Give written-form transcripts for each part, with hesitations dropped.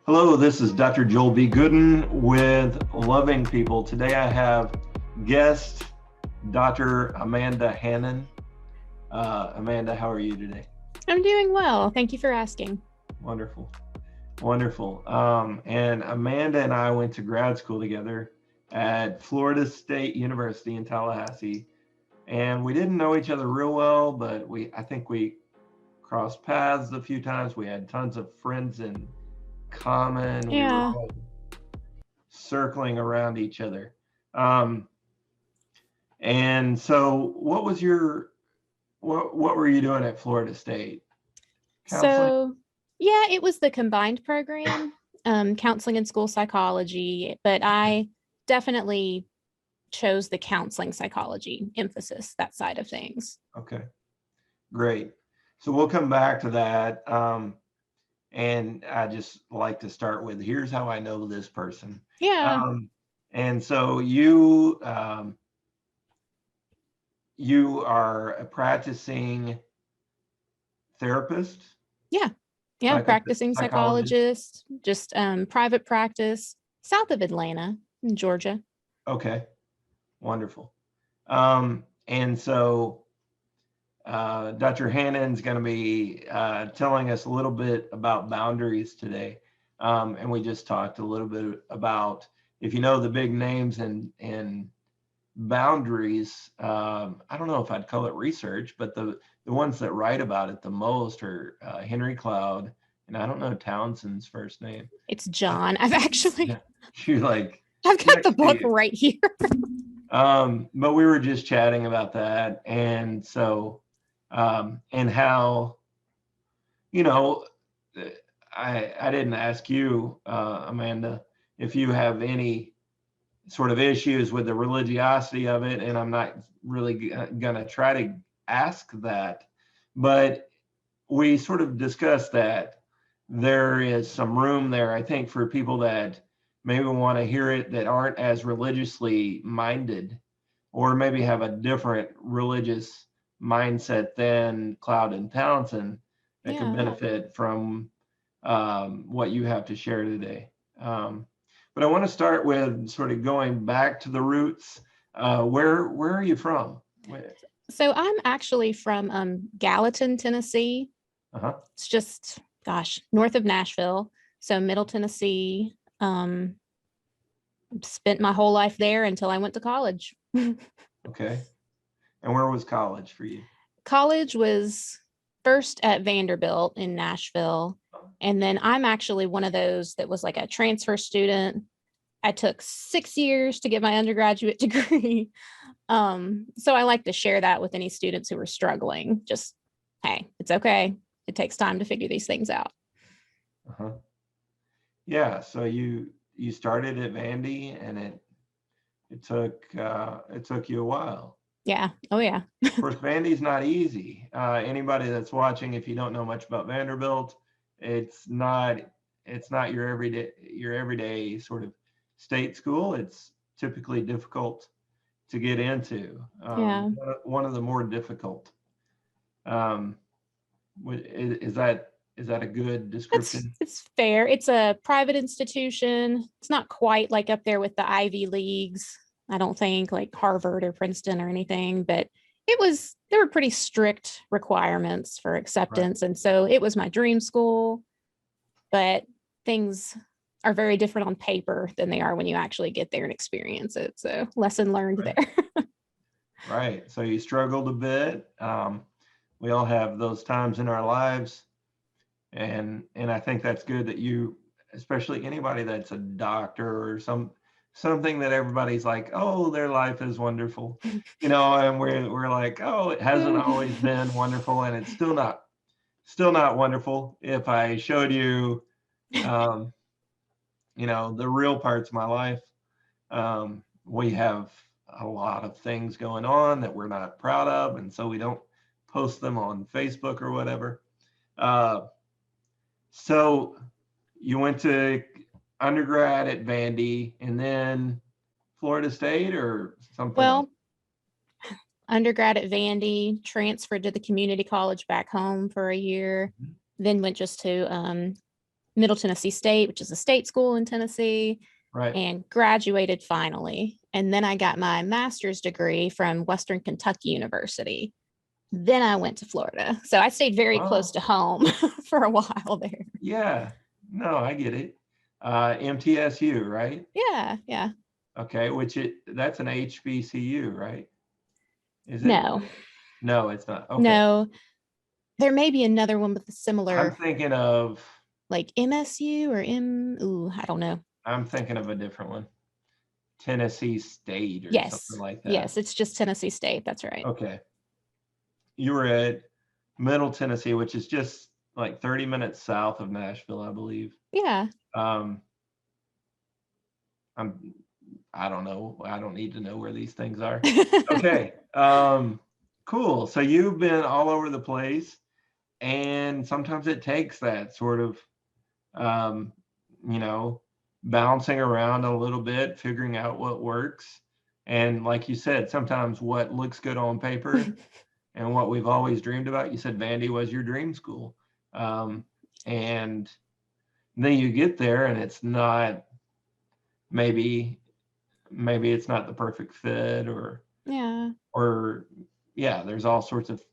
Hello, this is Dr. Joel B. Goodin with Loving People. Today I have guest Dr. Amanda Hannon. Amanda, how are you today? I'm doing well. Thank you for asking. Wonderful. Wonderful. And Amanda and I went to grad school together at Florida State University in Tallahassee. And we didn't know each other real well, but I think we crossed paths a few times. We had tons of friends in common. We were Yeah. all circling around each other. Um, and so what were you doing at Florida State? Counseling? So, yeah, it was the combined program, counseling and school psychology, but I definitely chose the counseling psychology emphasis, that side of things. Okay, great. So we'll come back to that. And I just like to start with, here's how I know this person. Yeah. And so you are a practicing therapist? Yeah. Yeah. Practicing psychologist, just private practice south of Atlanta in Georgia. Okay, wonderful. And so Dr. Hannon's going to be telling us a little bit about boundaries today. And we just talked a little bit about, if you know the big names and boundaries, I don't know if I'd call it research, but the ones that write about it the most are Henry Cloud, and I don't know Townsend's first name. It's John. I've actually, She's like, I've got the book right here. But we were just chatting about that. And so, and how, you know, I didn't ask you, Amanda, if you have any sort of issues with the religiosity of it, and I'm not really gonna try to ask that, but we sort of discussed that there is some room there, I think, for people that maybe want to hear it that aren't as religiously minded, or maybe have a different religious mindset than Cloud and Townsend that could benefit from what you have to share today. But I want to start with sort of going back to the roots. Where are you from? So I'm actually from Gallatin, Tennessee. Uh-huh. It's just, north of Nashville. So Middle Tennessee. Spent my whole life there until I went to college. Okay. And where was college for you? College was first at Vanderbilt in Nashville. And then I'm actually one of those that was like a transfer student. I took 6 years to get my undergraduate degree. So I like to share that with any students who are struggling. Just, hey, it's okay. It takes time to figure these things out. Uh-huh. Yeah. So you started at Vandy, and it took you a while. Yeah. Oh yeah. Of course, Vandy's not easy. Anybody that's watching, if you don't know much about Vanderbilt, it's not your everyday sort of state school. It's typically difficult to get into. Yeah. One of the more difficult. Is that a good description? It's fair. It's a private institution. It's not quite like up there with the Ivy Leagues. I don't think like Harvard or Princeton or anything, but there were pretty strict requirements for acceptance. Right. And so it was my dream school, but things are very different on paper than they are when you actually get there and experience it. So lesson learned there. Right. So you struggled a bit. We all have those times in our lives. And I think that's good that you, especially anybody that's a doctor or something that everybody's like, oh, their life is wonderful, and we're like, oh, it hasn't always been wonderful, and it's still not wonderful. If I showed you, the real parts of my life, we have a lot of things going on that we're not proud of, and so we don't post them on Facebook or whatever. So you went to undergrad at Vandy and then Florida State or something? Well, undergrad at Vandy, transferred to the community college back home for a year, then went just to Middle Tennessee State, which is a state school in Tennessee, Right. and graduated finally. And then I got my master's degree from Western Kentucky University. Then I went to Florida. So I stayed very close to home for a while there. Yeah. No, I get it. MTSU, right? Yeah. Yeah. Okay. That's an HBCU, right? Is it? No, No, it's not. Okay. no. There may be another one with a I'm similar, thinking of like MSU or I don't know. a different one. Tennessee State or Yes. something like that. Yes. It's just Tennessee State. That's right. Okay. You were at Middle Tennessee, which is just like 30 minutes south of Nashville, I believe. Yeah. I don't know. I don't need to know where these things are. Okay. Cool. So you've been all over the place, and sometimes it takes that sort of, you know, bouncing around a little bit, figuring out what works. And like you said, sometimes what looks good on paper and what we've always dreamed about, you said Vandy was your dream school. And then you get there and it's not, maybe it's not the perfect fit, or there's all sorts of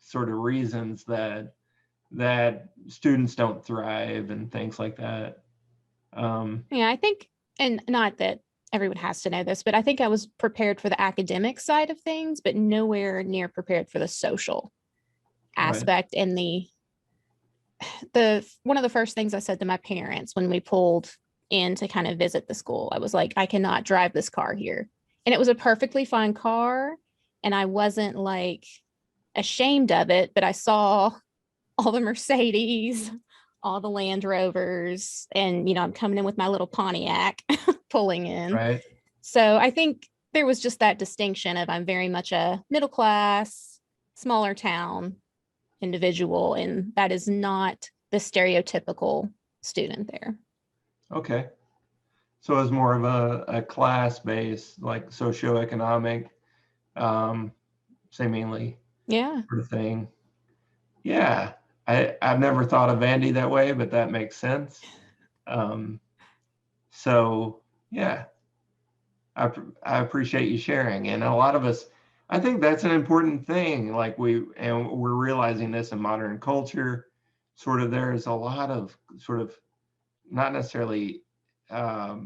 sort of reasons that students don't thrive and things like that. Yeah, I think, and not that everyone has to know this, but I think I was prepared for the academic side of things, but nowhere near prepared for the social aspect. Right. And the one of the first things I said to my parents when we pulled in to kind of visit the school, I was like, I cannot drive this car here. And it was a perfectly fine car. And I wasn't like ashamed of it, but I saw all the Mercedes, all the Land Rovers, and, I'm coming in with my little Pontiac pulling in. Right. So I think there was just that distinction of I'm very much a middle class, smaller town individual, and that is not the stereotypical student there. Okay. So it's more of a class-based, like socioeconomic, seemingly, sort of thing. Yeah. I've never thought of Vandy that way, but that makes sense. So yeah, I appreciate you sharing. And a lot of us, I think that's an important thing. Like we're realizing this in modern culture, sort of, there's a lot of sort of, not necessarily, a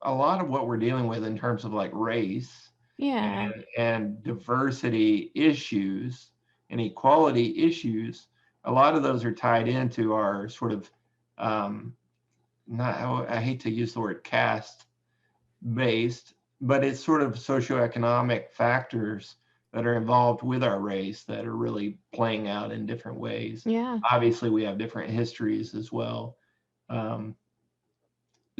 lot of what we're dealing with in terms of like race and diversity issues and equality issues. A lot of those are tied into our sort of, I hate to use the word caste based, but it's sort of socioeconomic factors that are involved with our race that are really playing out in different ways. Yeah. Obviously, we have different histories as well.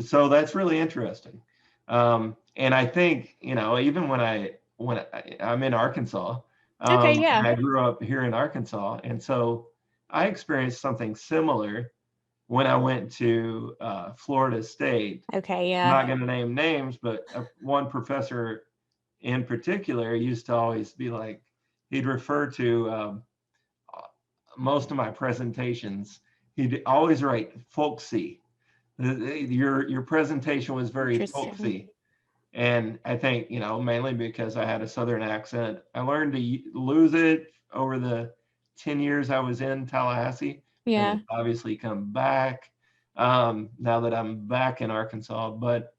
So that's really interesting. And I think, even when I'm in Arkansas, I grew up here in Arkansas. And so I experienced something similar when I went to Florida State. Okay, yeah. I'm not going to name names, but one professor in particular used to always be like, he'd refer to most of my presentations, he'd always write folksy. Your presentation was very folksy. And I think, mainly because I had a Southern accent, I learned to lose it over the 10 years I was in Tallahassee. Yeah. And it's obviously come back now that I'm back in Arkansas. But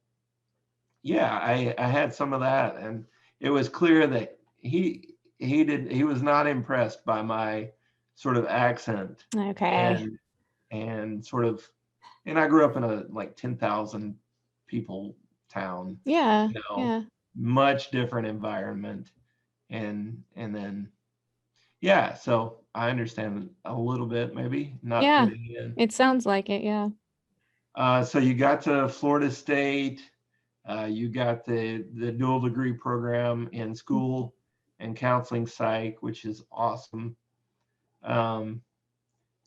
yeah, I had some of that. And it was clear that he was not impressed by my sort of accent. Okay. And sort of, and I grew up in a like 10,000 people town. Yeah. Yeah. Much different environment. And then, yeah, so I understand a little bit, maybe not. Yeah, it sounds like it. Yeah. So you got to Florida State, you got the dual degree program in school and counseling psych, which is awesome. And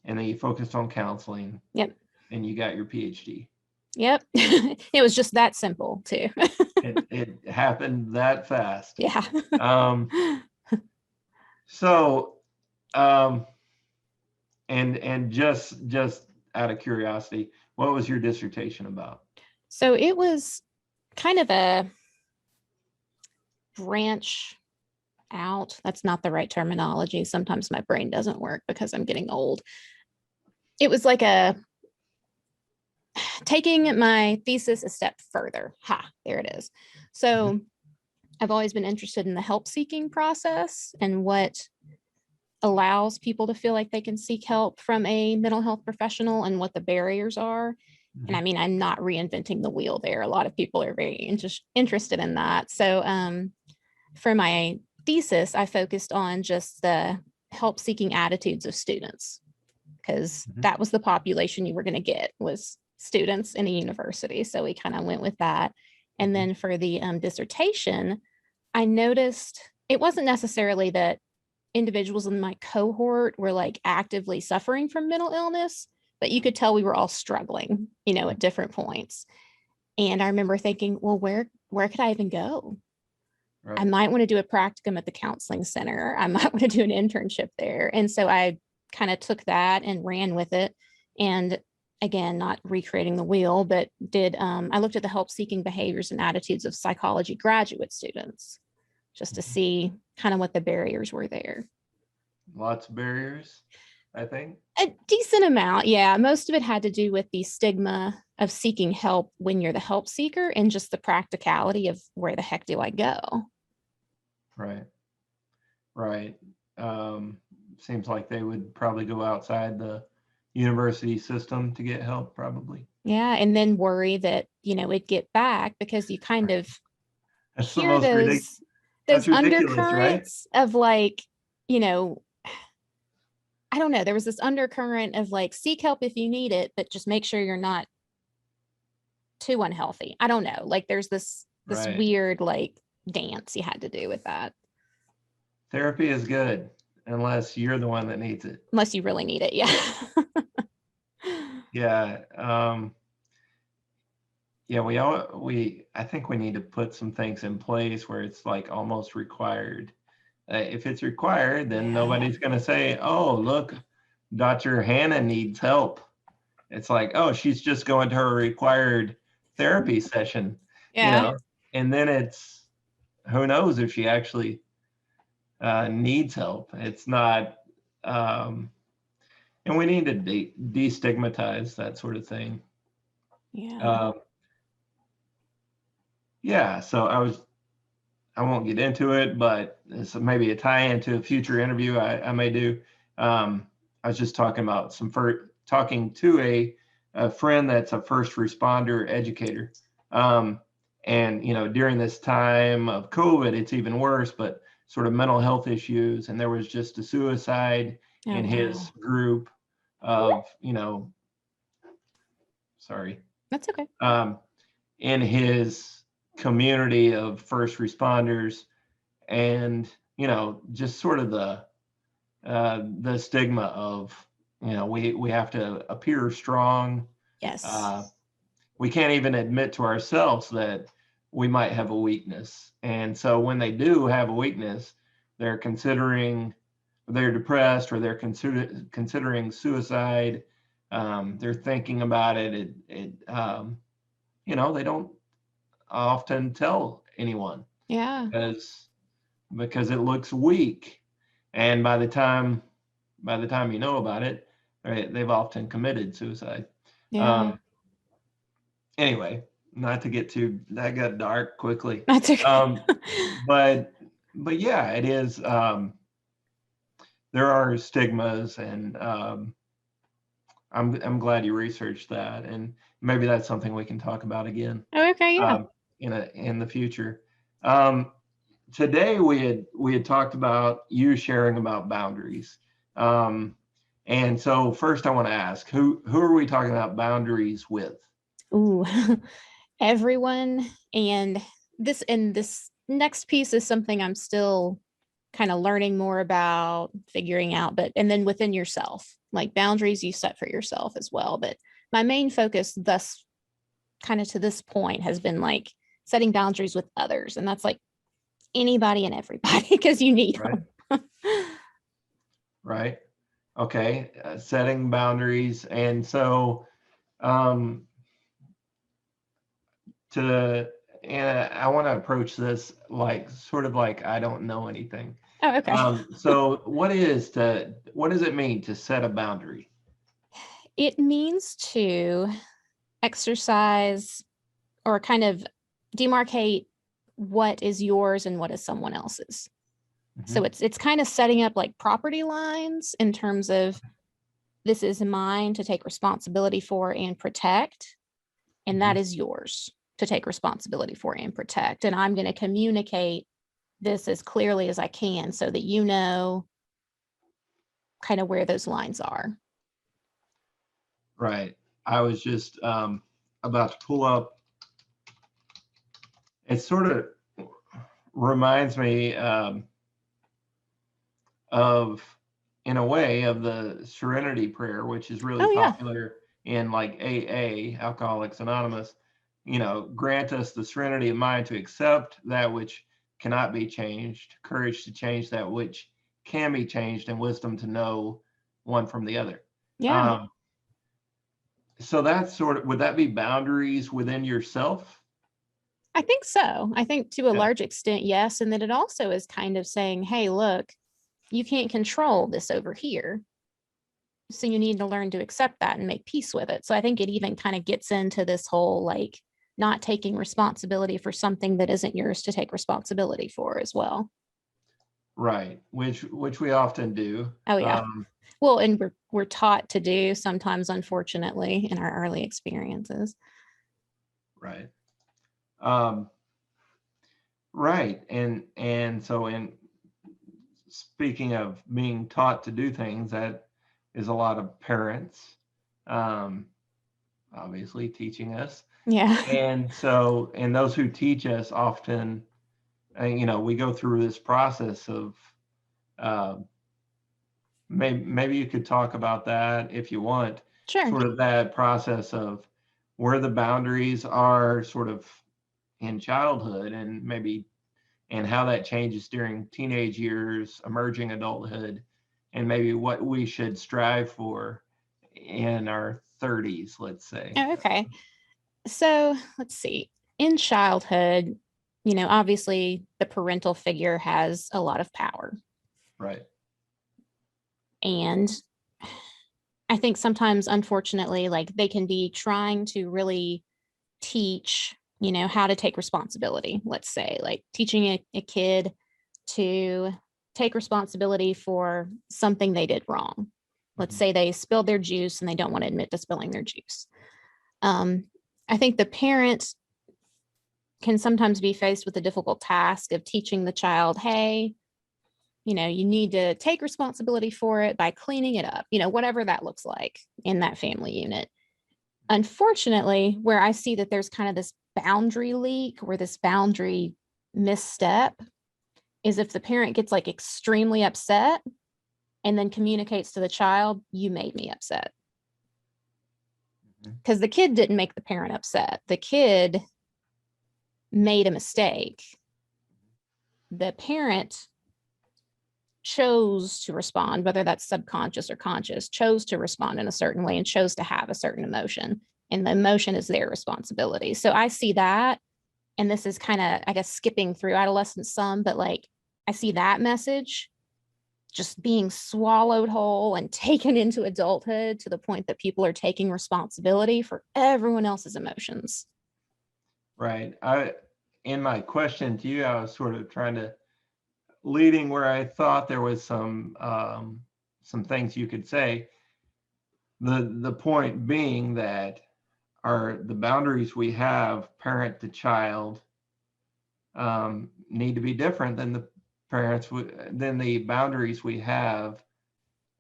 then you focused on counseling. Yep. And you got your PhD. Yep. It was just that simple too. It happened that fast. Yeah. So, and just out of curiosity, What was your dissertation about? So it was kind of a branch out. That's not the right terminology. Sometimes my brain doesn't work because I'm getting old. It was like a taking my thesis a step further. There it is. So I've always been interested in the help seeking process and what allows people to feel like they can seek help from a mental health professional and what the barriers are. And I mean, I'm not reinventing the wheel there. A lot of people are very interested in that. So for my thesis, I focused on just the help seeking attitudes of students, because that was the population you were going to get, was students in a university. So we kind of went with that. And then for the dissertation, I noticed it wasn't necessarily that individuals in my cohort were like actively suffering from mental illness, but you could tell we were all struggling, at different points. And I remember thinking, well, where could I even go? Right. I might want to do a practicum at the counseling center. I might want to do an internship there. And so I kind of took that and ran with it. And again, not recreating the wheel, but I looked at the help seeking behaviors and attitudes of psychology graduate students, just to see kind of what the barriers were there. Lots of barriers, I think. A decent amount, yeah. Most of it had to do with the stigma of seeking help when you're the help seeker and just the practicality of where the heck do I go? Right. Seems like they would probably go outside the university system to get help, probably. Yeah, and then worry that, it'd get back, because you kind of That's hear those undercurrents, right? Of like, I don't know, there was this undercurrent of like, seek help if you need it, but just make sure you're not too unhealthy. I don't know. Like there's this right. weird like dance you had to do with that. Therapy is good unless you're the one that needs it. Unless you really need it. Yeah. Yeah. I think we need to put some things in place where it's like almost required. If it's required, then nobody's going to say, oh, look, Dr. Hannon needs help. It's like, oh, she's just going to her required therapy session, and then it's, who knows if she actually needs help. It's not, and we need to destigmatize that sort of thing. So I won't get into it, but it's maybe a tie into a future interview I may do. I was just talking about talking to a friend that's a first responder educator. And, during this time of COVID, it's even worse, but sort of mental health issues. And there was just a suicide in his group of, sorry. That's okay. In his community of first responders, and just sort of the stigma of we have to appear strong. Yes. We can't even admit to ourselves that we might have a weakness, and so when they do have a weakness, they're depressed, or they're considering suicide. They're thinking about it. They don't often tell anyone. Yeah. Because it looks weak, and by the time you know about it, right, they've often committed suicide. Yeah. Anyway, not to get that got dark quickly. That's okay. But yeah, it is. There are stigmas, and I'm glad you researched that, and maybe that's something we can talk about again. Okay. Yeah. In the future. Today we had talked about you sharing about boundaries. And so first I want to ask, who are we talking about boundaries with? Ooh, everyone. And this next piece is something I'm still kind of learning more about, figuring out, and then within yourself, like boundaries you set for yourself as well. But my main focus thus kind of to this point has been like setting boundaries with others. And that's like anybody and everybody, because you need them. Right. Okay. Setting boundaries. And so Um, to and I want to approach this like sort of like I don't know anything. Oh, okay. So what does it mean to set a boundary? It means to exercise or kind of demarcate what is yours and what is someone else's. So Mhm. it's kind of setting up like property lines in terms of this is mine to take responsibility for and protect, and that Mhm. is yours to take responsibility for and protect. And I'm going to communicate this as clearly as I can so that you know kind of where those lines are. Right. I was just about to pull up. It sort of reminds me of, in a way, of the Serenity Prayer, which is really Oh, yeah. popular in like AA, Alcoholics Anonymous. Grant us the serenity of mind to accept that which cannot be changed, courage to change that which can be changed, and wisdom to know one from the other. Yeah. Um, so that's sort of, would that be boundaries within yourself? I think so. I think to a Yeah. large extent, yes. And then it also is kind of saying, hey, look, you can't control this over here. So you need to learn to accept that and make peace with it. So I think it even kind of gets into this whole like not taking responsibility for something that isn't yours to take responsibility for as well. Right, which we often do. Oh yeah. Um, Well, and we're taught to do sometimes, unfortunately, in our early experiences. right. Um, right. And so in speaking of being taught to do things, that is a lot of parents, um, obviously teaching us. Yeah. And so, and those who teach us often, we go through this process of, uh, maybe you could talk about that if you want, Sure. sort of that process of where the boundaries are sort of in childhood, and maybe and how that changes during teenage years, emerging adulthood, and maybe what we should strive for in our 30s, let's say. Oh, okay. So let's see. In childhood, obviously the parental figure has a lot of power. Right. And I think sometimes, unfortunately, like they can be trying to really teach, how to take responsibility. Let's say, like teaching a kid to take responsibility for something they did wrong. Let's Mhm. say they spilled their juice and they don't want to admit to spilling their juice. Um, I think the parent can sometimes be faced with the difficult task of teaching the child, hey, you need to take responsibility for it by cleaning it up, whatever that looks like in that family unit. Unfortunately, where I see that there's kind of this boundary leak or this boundary misstep is if the parent gets like extremely upset and then communicates to the child, you made me upset. Mhm. Because the kid didn't make the parent upset. The kid made a mistake. The parent chose to respond, whether that's subconscious or conscious, chose to respond in a certain way and chose to have a certain emotion. And the emotion is their responsibility. So I see that. And this is kind of, I guess, skipping through adolescence some, but like I see that message just being swallowed whole and taken into adulthood to the point that people are taking responsibility for everyone else's emotions. Right. In my question to you, I was sort of trying to leading where I thought there was some things you could say. The point being that are the boundaries we have, parent to child, need to be different than than the boundaries we have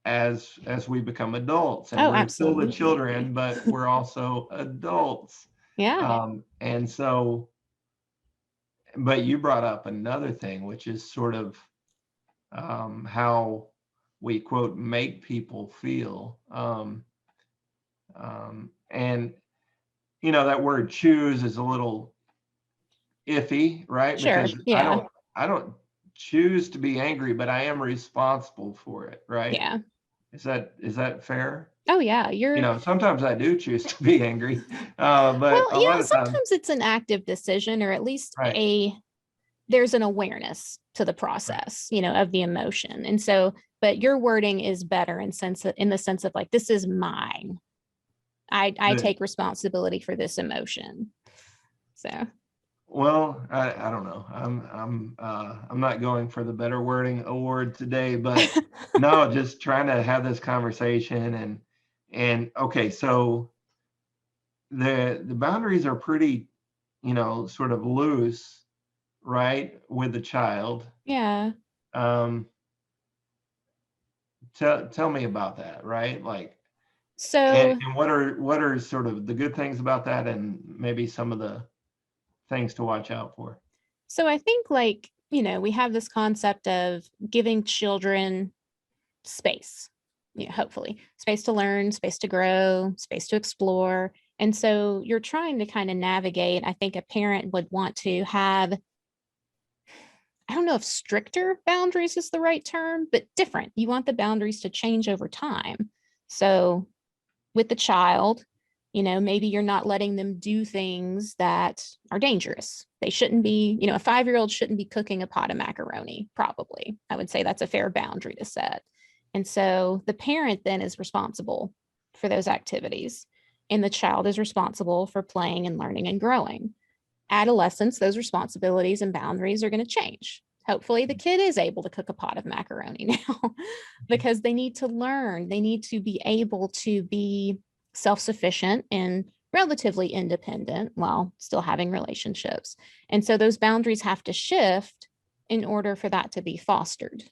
as we become adults, and Oh, we're still the absolutely. children, but we're also adults. Yeah, And so, but you brought up another thing, which is sort of how we quote make people feel, and that word choose is a little iffy, right? sure. Because Yeah. I don't choose to be angry, but I am responsible for it, right? Yeah. Is that fair? Oh yeah, you're Sometimes I do choose to be angry, but well, a yeah, lot of times, sometimes it's an active decision, or at least right, there's an awareness to the right, process, of the emotion. And so, but your wording is better in the sense of like, this is mine. I good. take responsibility for this emotion. So Well, I don't know. I'm not going for the better wording award today, but no, just trying to have this conversation and okay, so the boundaries are pretty, sort of loose, right, with the child. yeah. Um, tell me about that, right? Like, So and what are sort of the good things about that, and maybe some of the things to watch out for. so I think like, we have this concept of giving children space, hopefully space to learn, space to grow, space to explore. And so you're trying to kind of navigate. I think a parent would want to have, I don't know if stricter boundaries is the right term, but different. You want the boundaries to change over time. So with the child, maybe you're not letting them do things that are dangerous. They shouldn't be, a 5-year-old shouldn't be cooking a pot of macaroni, probably. I would say that's a fair boundary to set. And so the parent then is responsible for those activities, and the child is responsible for playing and learning and growing. Adolescence, those responsibilities and boundaries are going to change. Hopefully, the kid is able to cook a pot of macaroni now because they need to learn. They need to be able to be self sufficient and relatively independent while still having relationships. And so those boundaries have to shift in order for that to be fostered.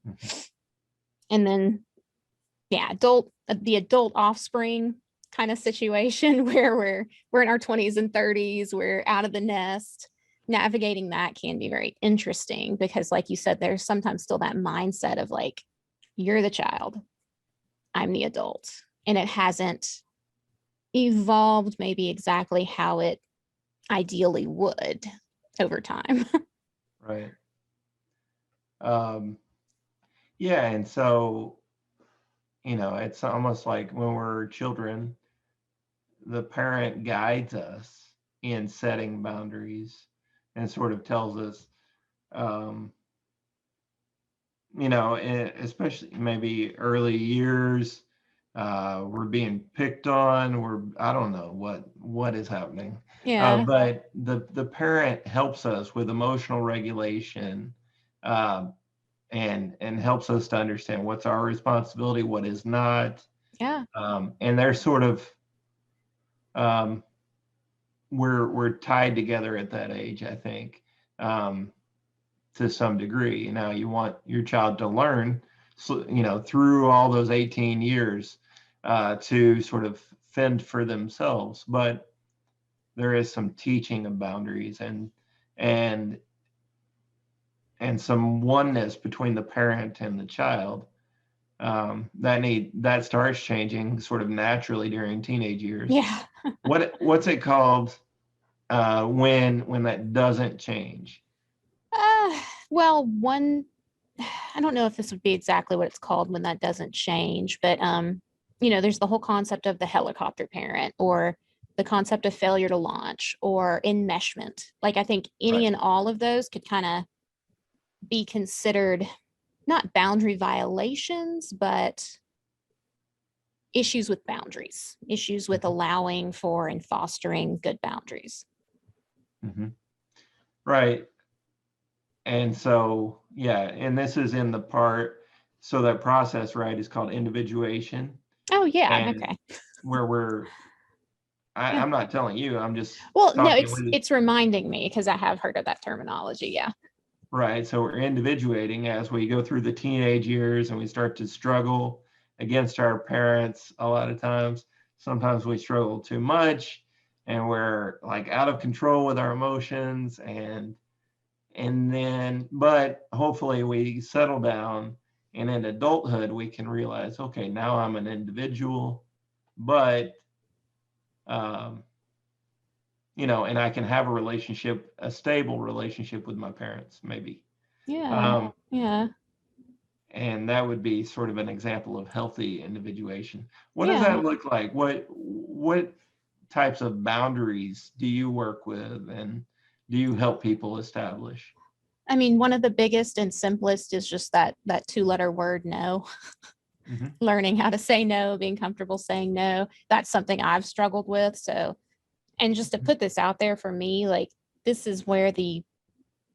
Mhm. And then, yeah, the adult offspring kind of situation where we're in our 20s and 30s, we're out of the nest. Navigating that can be very interesting because, like you said, there's sometimes still that mindset of like, you're the child, I'm the adult, and it hasn't evolved maybe exactly how it ideally would over time. Right. Um, yeah, and so, it's almost like when we're children, the parent guides us in setting boundaries and sort of tells us, um, especially maybe early years, we're being picked on. I don't know what is happening, Yeah. but the parent helps us with emotional regulation, uh, and helps us to understand what's our responsibility, what is not, Yeah. and they're sort of um, we're tied together at that age, I think, um, to some degree. Now, you want your child to learn, so, through all those 18 years, to sort of fend for themselves, but there is some teaching of boundaries and and some oneness between the parent and the child, that starts changing sort of naturally during teenage years. Yeah. What's it called, when that doesn't change? Uh, well, one, I don't know if this would be exactly what it's called when that doesn't change, but there's the whole concept of the helicopter parent or the concept of failure to launch or enmeshment. Like I think any Right. and all of those could kind of be considered not boundary violations, but issues with boundaries, issues with allowing for and fostering good boundaries. Mm-hmm. Right. And so, yeah, and this is in the part, so that process, right, is called individuation. Oh yeah, And okay. where Yeah. I'm not telling you, I'm just Well, no, talking it's with you, it's reminding me because I have heard of that terminology. Yeah. right? So we're individuating as we go through the teenage years and we start to struggle against our parents a lot of times. Sometimes we struggle too much and we're like out of control with our emotions, and then but hopefully we settle down, and in adulthood we can realize, okay, now I'm an individual, but um, and I can have a stable relationship with my parents, maybe. Yeah. um, Yeah. and that would be sort of an example of healthy individuation. What does Yeah. that look like? What types of boundaries do you work with, and do you help people establish? I mean, one of the biggest and simplest is just that two-letter word, no. Hmm. Learning how to say no, being comfortable saying no. That's something I've struggled with. So, and just to put this out there for me, like this is where the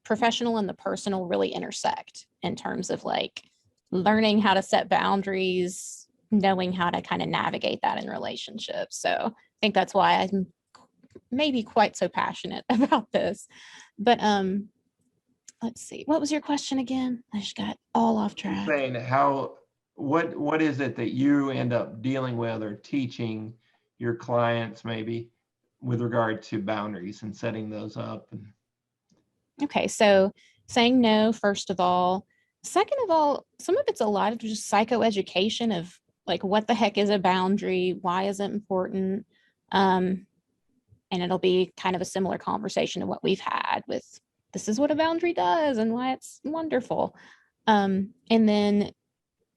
professional and the personal really intersect in terms of like learning how to set boundaries, knowing how to kind of navigate that in relationships. So I think that's why I'm maybe quite so passionate about this. But let's see. What was your question again? I just got all off Just track. saying how what is it that you end up dealing with or teaching your clients maybe with regard to boundaries and setting those up? And Okay, so saying no, first of all. Second of all, some of it's a lot of just psychoeducation of like what the heck is a boundary? Why is it important? Um, and it'll be kind of a similar conversation to what we've had with this is what a boundary does and why it's wonderful. And then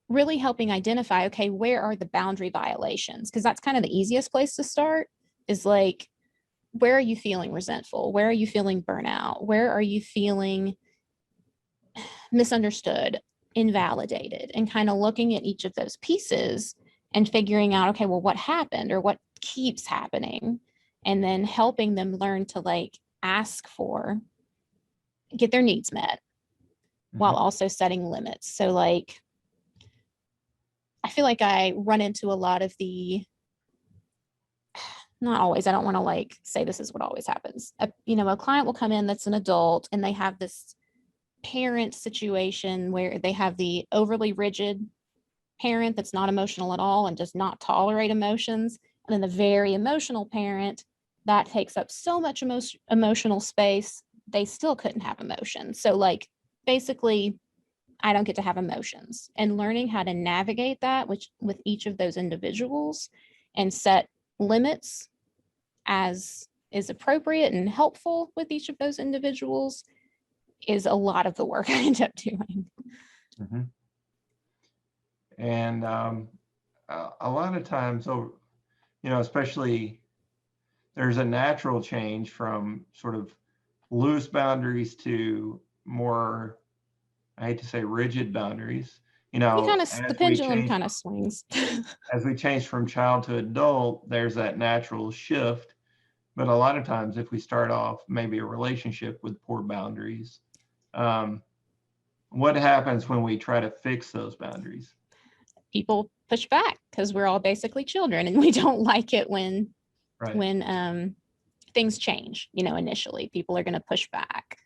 really helping identify, okay, where are the boundary violations? Because that's kind of the easiest place to start is like, where are you feeling resentful? Where are you feeling burnout? Where are you feeling misunderstood, invalidated, and kind of looking at each of those pieces and figuring out, okay, well, what happened or what keeps happening? And then helping them learn to like ask for, get their needs met while Mhm. also setting limits. So, like, I feel like I run into a lot of the, not always, I don't want to like say this is what always happens. A client will come in that's an adult and they have this parent situation where they have the overly rigid parent that's not emotional at all and does not tolerate emotions. And then the very emotional parent that takes up so much emotional space, they still couldn't have emotions. So, like, basically, I don't get to have emotions. And learning how to navigate that with each of those individuals and set limits as is appropriate and helpful with each of those individuals is a lot of the work I end up doing. Mhm. And a lot of times, especially there's a natural change from sort of loose boundaries to more, I hate to say rigid boundaries. You kind of, the As we pendulum change kind of swings. from child to adult, there's that natural shift. But a lot of times, if we start off maybe a relationship with poor boundaries, um, what happens when we try to fix those boundaries? People push back because we're all basically children and we don't like it Right. when things change. Initially people are going to push back.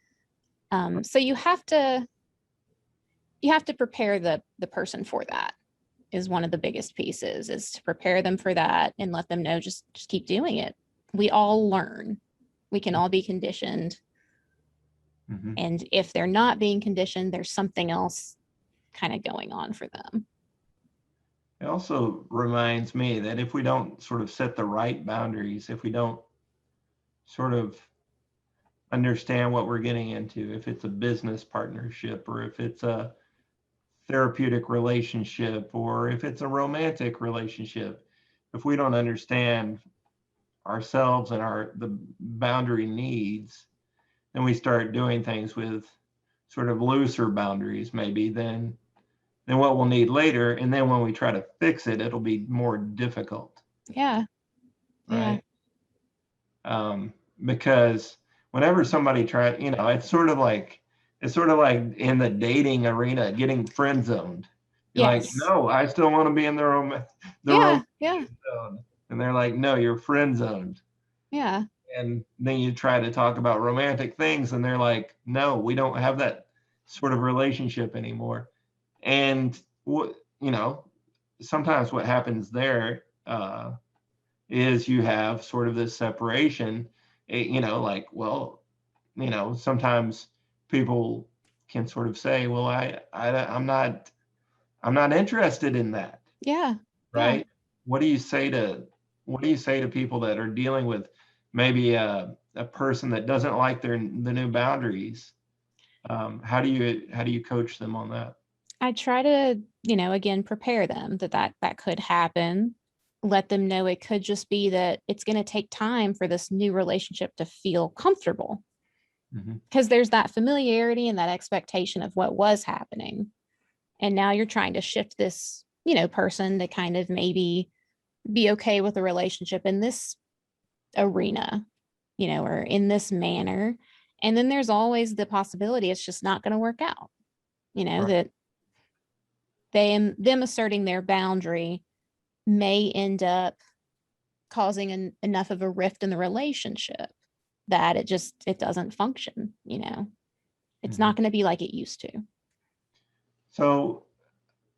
So you have to prepare the person for that is one of the biggest pieces is to prepare them for that and let them know just keep doing it. We all learn. We can all be conditioned. Mm-hmm. And if they're not being conditioned, there's something else kind of going on for them. It also reminds me that if we don't sort of set the right boundaries, if we don't sort of understand what we're getting into, if it's a business partnership or if it's a therapeutic relationship or if it's a romantic relationship, if we don't understand ourselves and the boundary needs, then we start doing things with sort of looser boundaries maybe than what we'll need later. And then when we try to fix it, it'll be more difficult, Yeah. Yeah. right? Because whenever somebody tries, it's sort of like in the dating arena, getting friend zoned. You're like, Yes. no, I still want to be in the Yeah. romantic Yeah. zone, and they're like, no, you're friend zoned. Yeah. And then you try to talk about romantic things, and they're like, no, we don't have that sort of relationship anymore. And what sometimes what happens there is you have sort of this separation. Like, well, sometimes people can sort of say, well, I'm not interested in that, Yeah. Yeah. right? what do you say to what do you say to people that are dealing with maybe a person that doesn't like the new boundaries? How do you coach them on that? I try to, again, prepare them that could happen. Let them know it could just be that it's going to take time for this new relationship to feel comfortable, because there's that familiarity and that expectation of what was happening. And now you're trying to shift this, person to kind of maybe be okay with the relationship in this arena, or in this manner. And then there's always the possibility it's just not going to work out, Right. that them asserting their boundary may end up causing enough of a rift in the relationship that it doesn't function. It's not going to be like it used to. So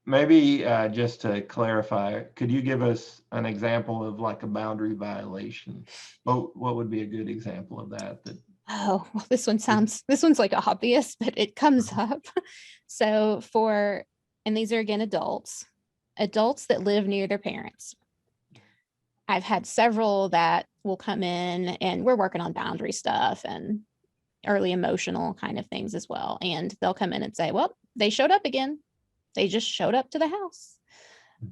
maybe just to clarify, could you give us an example of like a boundary violation? What would be a good example of that? Oh, well, this one's like obvious, but it comes up. So and these are again adults that live near their parents. I've had several that will come in, and we're working on boundary stuff and early emotional kind of things as well. And they'll come in and say, well, they showed up again. They just showed up to the house.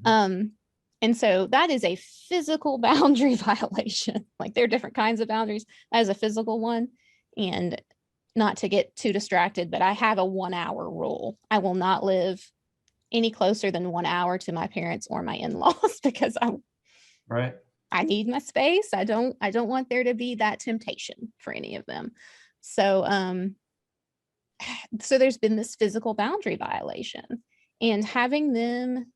And so that is a physical boundary violation. Like, there are different kinds of boundaries. That is a physical one. And not to get too distracted, but I have a 1 hour rule. I will not live any closer than 1 hour to my parents or my in-laws because I need my space. I don't want there to be that temptation for any of them. So there's been this physical boundary violation, and having them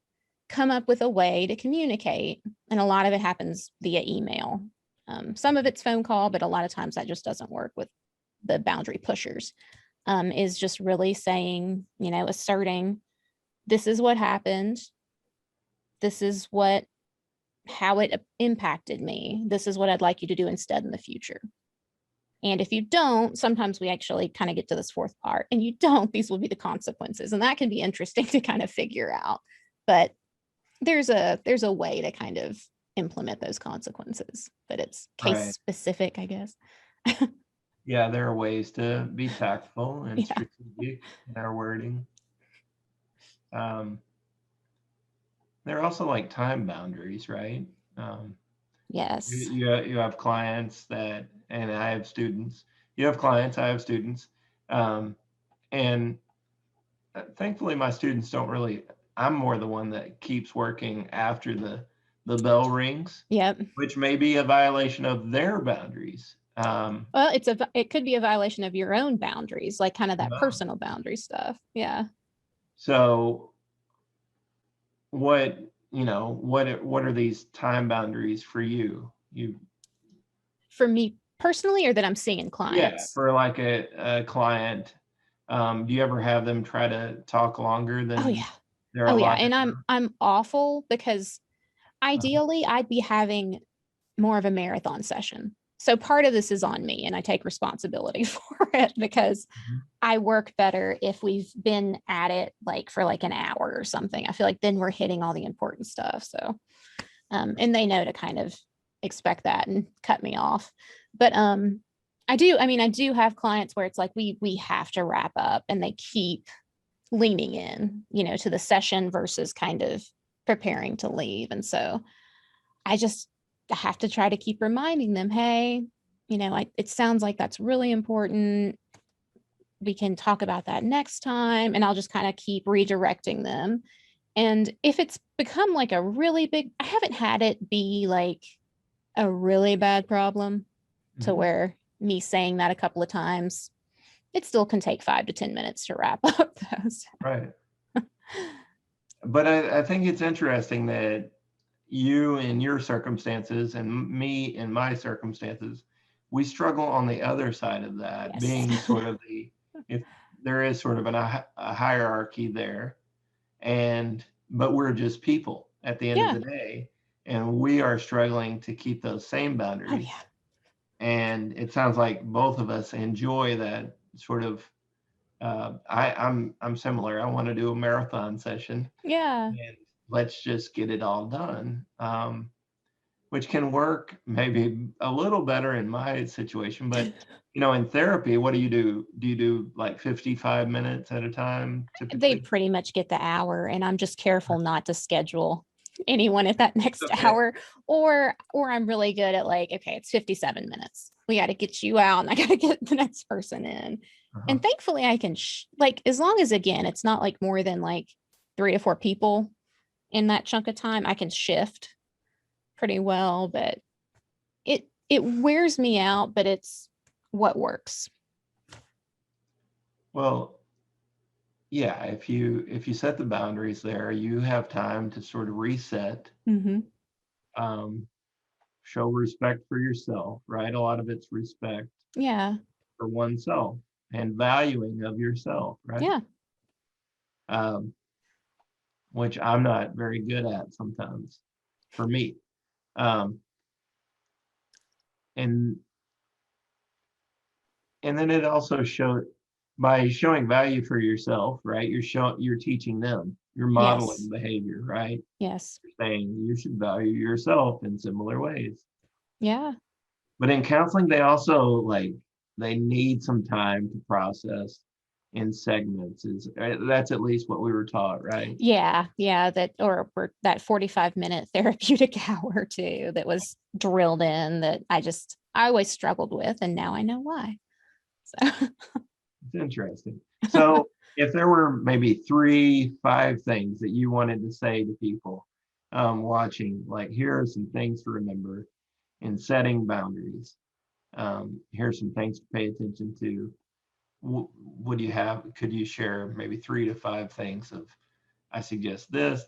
come up with a way to communicate. And a lot of it happens via email. Some of it's phone call, but a lot of times that just doesn't work with the boundary pushers. Is just really saying, asserting, this is what happened. This is how it impacted me. This is what I'd like you to do instead in the future. And if you don't, sometimes we actually kind of get to this fourth part, and you don't, these will be the consequences. And that can be interesting to kind of figure out. But there's a way to kind of implement those consequences, but it's case specific, I guess. Yeah, there are ways to be tactful and strategic in our wording. There are also like time boundaries, right? Yes. You have clients and I have students. You have clients, I have students. And thankfully my students don't really, I'm more the one that keeps working after the bell rings. Yep. Which may be a violation of their boundaries. Well, it could be a violation of your own boundaries, like kind of that personal boundary stuff. Yeah. So what are these time boundaries for you? For me personally, or that I'm seeing clients? Yeah, for like a client. Do you ever have them try to talk longer than they're allowed? And I'm awful, because ideally I'd be having more of a marathon session. So part of this is on me, and I take responsibility for it, because I work better if we've been at it for an hour or something. I feel like then we're hitting all the important stuff. So, and they know to kind of expect that and cut me off. But I do have clients where it's like we have to wrap up, and they keep leaning in, to the session versus kind of preparing to leave. And so I have to try to keep reminding them, hey, it sounds like that's really important. We can talk about that next time. And I'll just kind of keep redirecting them. And if it's become like a really big, I haven't had it be like a really bad problem to where me saying that a couple of times, it still can take 5 to 10 minutes to wrap up those. Right. But I think it's interesting that you in your circumstances and me in my circumstances, we struggle on the other side of that, being sort of if there is sort of a hierarchy there, but we're just people at the end of the day, and we are struggling to keep those same boundaries. And it sounds like both of us enjoy that sort of. I'm similar. I want to do a marathon session. Yeah. And let's just get it all done. which can work maybe a little better in my situation. But, in therapy, what do you do? Do you do like 55 minutes at a time They typically? pretty much get the hour, and I'm just careful not to schedule anyone at that next Okay. hour, or I'm really good at like, okay, it's 57 minutes. We got to get you out and I got to get the next person in. Uh-huh. And thankfully I can like, as long as, again, it's not like more than like 3 to 4 people in that chunk of time, I can shift pretty well, but it wears me out, but it's what works. Well, yeah, if you set the boundaries there, you have time to sort of reset, Mm-hmm. um, show respect for yourself, right? A lot of it's respect Yeah. for oneself and valuing of yourself, right? Yeah. Um, which I'm not very good at sometimes for me. Um, and and then it also showed by showing value for yourself, right? You're teaching them, you're modeling Yes. behavior, right? Yes. You're saying you should value yourself in similar ways. Yeah. But in counseling, they also they need some time to process in segments. That's at least what we were taught, right? Yeah. Yeah. Or that 45-minute therapeutic hour too, that was drilled in, that I always struggled with. And now I know why. So, It's interesting. So if there were maybe 3, 5 things that you wanted to say to people watching, like here are some things to remember in setting boundaries. Here are some things to pay attention to. Would you have? Could you share maybe 3 to 5 things of? I suggest this.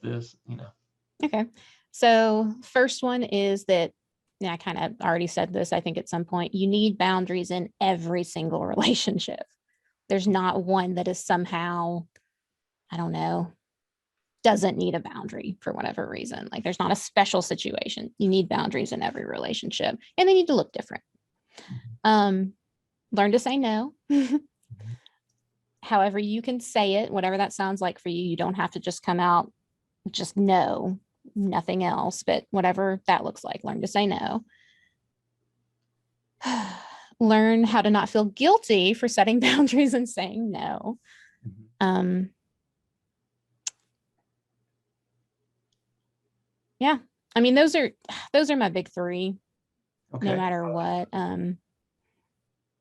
okay. So, first one is that, yeah, I kind of already said this, I think at some point, you need boundaries in every single relationship. There's not one that is somehow, I don't know, doesn't need a boundary for whatever reason. Like, there's not a special situation. You need boundaries in every relationship, and they need to look different. Um, Learn to say no. However, you can say it, whatever that sounds like for you. You don't have to just come out, just no, nothing else, but whatever that looks like, learn to say no. Learn how to not feel guilty for setting boundaries and saying no. Mhm. Um, yeah, I mean, those are my big three, no Okay. matter what. And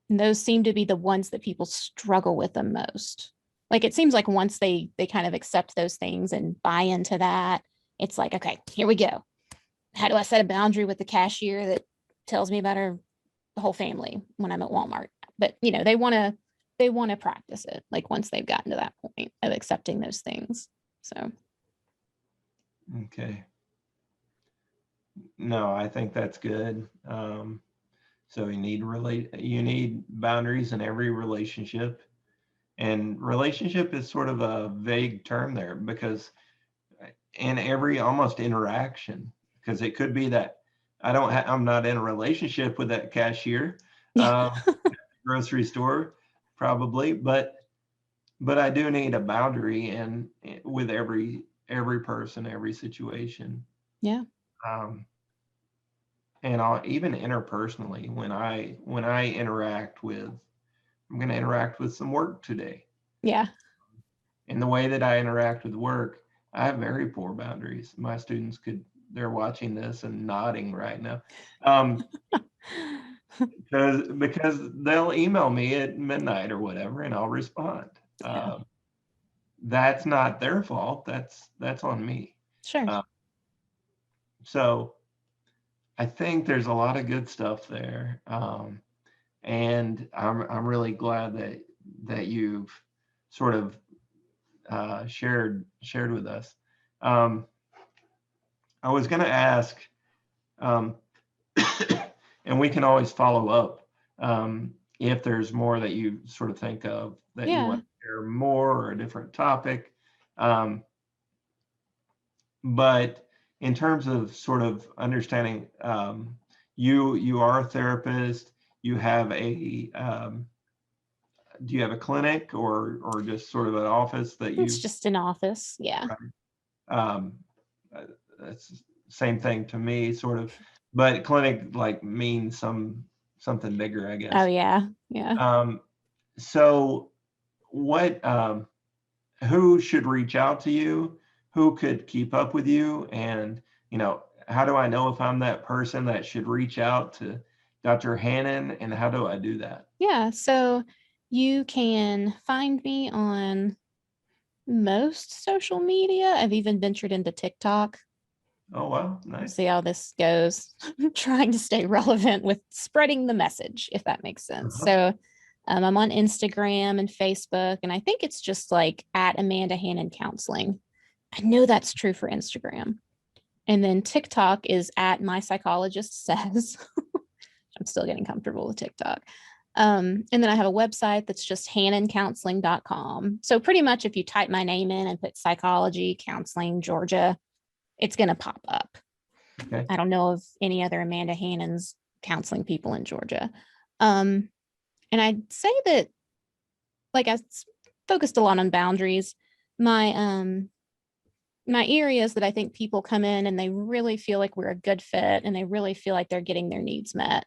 those seem to be the ones that people struggle with the most. Like, it seems like once they kind of accept those things and buy into that, it's like, okay, here we go. How do I set a boundary with the cashier that tells me about her whole family when I'm at Walmart? But they want to practice it, like, once they've gotten to that point of accepting those things. So Okay. No, I think that's good. So you need boundaries in every relationship. And relationship is sort of a vague term there because in every almost interaction, because it could be that I'm not in a relationship with that cashier, yeah. grocery store, probably, but I do need a boundary and with every person, every situation. Yeah. Um, and even interpersonally, when I interact with, I'm going to interact with some work today. Yeah. In the way that I interact with work, I have very poor boundaries. My students they're watching this and nodding right now. Because they'll email me at midnight or whatever, and I'll respond. Yeah. That's not their fault. That's on me. Sure. Uh, so I think there's a lot of good stuff there, and I'm really glad that you've sort of shared with us. Um, I was going to ask, um, and we can always follow up if there's more that you sort of think of that you Yeah. want to share more or a different topic. Um, but in terms of sort of understanding, you are a therapist. You have do you have a clinic or just sort of an office that It's you? just an office. Yeah. Right. Um, that's same thing to me, sort of. but clinic like means something bigger, I Oh guess. yeah. Yeah. So what, who should reach out to you? Who could keep up with you? And, how do I know if I'm that person that should reach out to Dr. Hannon, and how do I do that? Yeah. So you can find me on most social media. I've even ventured into TikTok. Oh, wow. We'll Nice. see how this goes. I'm trying to stay relevant with spreading the message, if that makes sense. Uh-huh. So I'm on Instagram and Facebook, and I think it's just like at Amanda Hannon Counseling. I know that's true for Instagram. And then TikTok is at My Psychologist Says. I'm still getting comfortable with TikTok. And then I have a website that's just hannoncounseling.com. So pretty much if you type my name in and put psychology, counseling, Georgia, it's going to pop up. Okay. I don't know of any other Amanda Hannon's counseling people in Georgia. And I'd say that, like, I focused a lot on boundaries. My areas that I think people come in and they really feel like we're a good fit and they really feel like they're getting their needs met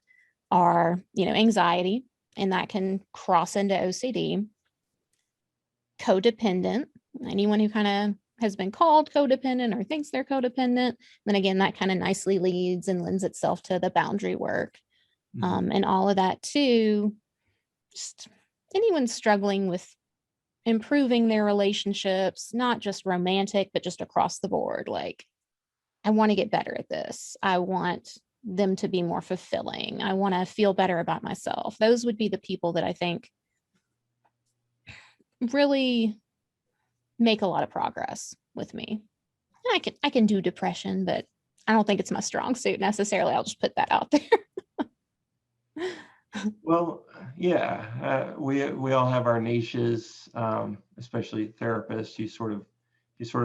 are, anxiety, and that can cross into OCD, codependent, anyone who kind of has been called codependent or thinks they're codependent. Then again, that kind of nicely leads and lends itself to the boundary work. And all of that too, just anyone struggling with improving their relationships, not just romantic, but just across the board. Like, I want to get better at this. I want them to be more fulfilling. I want to feel better about myself. Those would be the people that I think really make a lot of progress with me. And I can do depression, but I don't think it's my strong suit necessarily. I'll just put that out there. Well, yeah, we all have our niches, especially therapists. You sort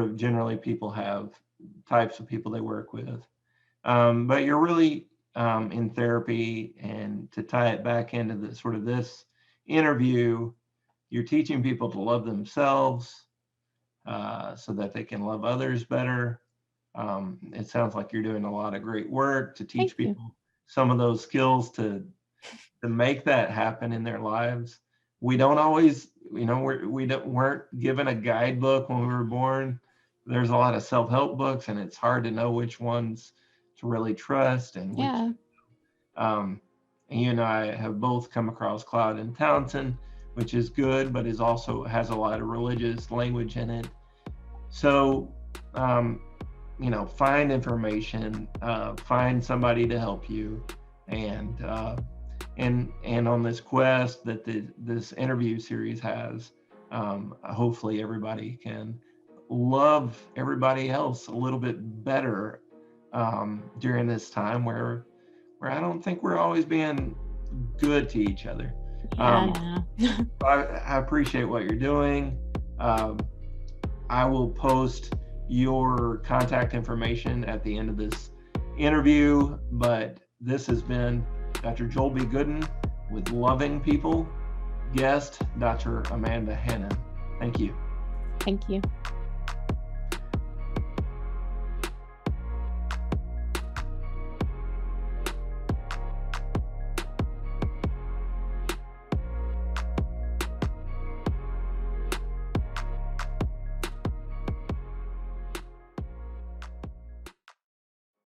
of generally people have types of people they work with, but you're really in therapy, and to tie it back into the sort of this interview, you're teaching people to love themselves, so that they can love others better. It sounds like you're doing a lot of great work to teach people some of those skills to make that happen in their lives. We don't always, weren't given a guidebook when we were born. There's a lot of self-help books, and it's hard to know which ones to really trust and which. Yeah. And you and I have both come across Cloud and Townsend, which is good, but is also has a lot of religious language in it. So, find information, find somebody to help you, and on this quest that this interview series has, hopefully everybody can love everybody else a little bit better during this time where I don't think we're always being good to each other. Yeah. I appreciate what you're doing. I will post your contact information at the end of this interview, but this has been Dr. Joel B. Goodin with Loving People, guest Dr. Amanda Hannon. Thank you. Thank you.